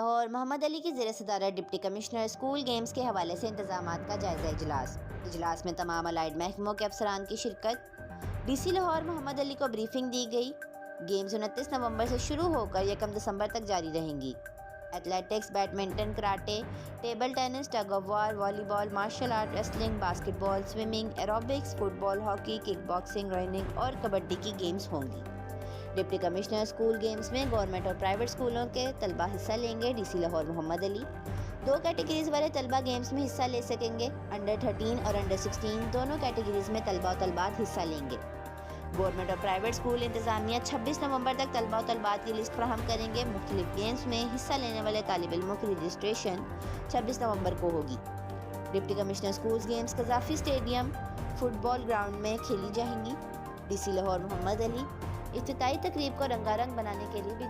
لاہور محمد علی کی زیر صدارت ڈپٹی کمشنر اسکول گیمز کے حوالے سے انتظامات کا جائزہ اجلاس میں تمام الائڈ محکموں کے افسران کی شرکت۔ ڈی سی لاہور محمد علی کو بریفنگ دی گئی۔ گیمز 29 نومبر سے شروع ہو کر 1 دسمبر تک جاری رہیں گی۔ Athletics, badminton, karate, table tennis, tug of war, volleyball, martial art, wrestling, basketball, swimming, aerobics, football, hockey, kick boxing, running اور کبڈی کی گیمز ہوں گی۔ ڈپٹی کمشنر اسکول گیمز میں گورنمنٹ اور پرائیویٹ اسکولوں کے طلبہ حصہ لیں گے۔ D C Lahore Muhammad Ali 2 categories والے طلبہ گیمز میں حصہ لے سکیں گے۔ انڈر 13 اور انڈر 16 دونوں کیٹیگریز میں طلبہ و طالبات حصہ لیں گے۔ گورنمنٹ اور پرائیویٹ اسکول انتظامیہ 26 نومبر تک طلبہ و طالبات کی لسٹ فراہم کریں گے۔ مختلف گیمز میں حصہ لینے والے طالب علموں کی رجسٹریشن 26 نومبر کو ہوگی۔ Deputy commissioner schools games Qaddafi stadium football ground میں کھیلی جائیں گی۔ ڈی سی لاہور محمد علی افتتاحی تقریب کو رنگا رنگ بنانے کے لیے بھی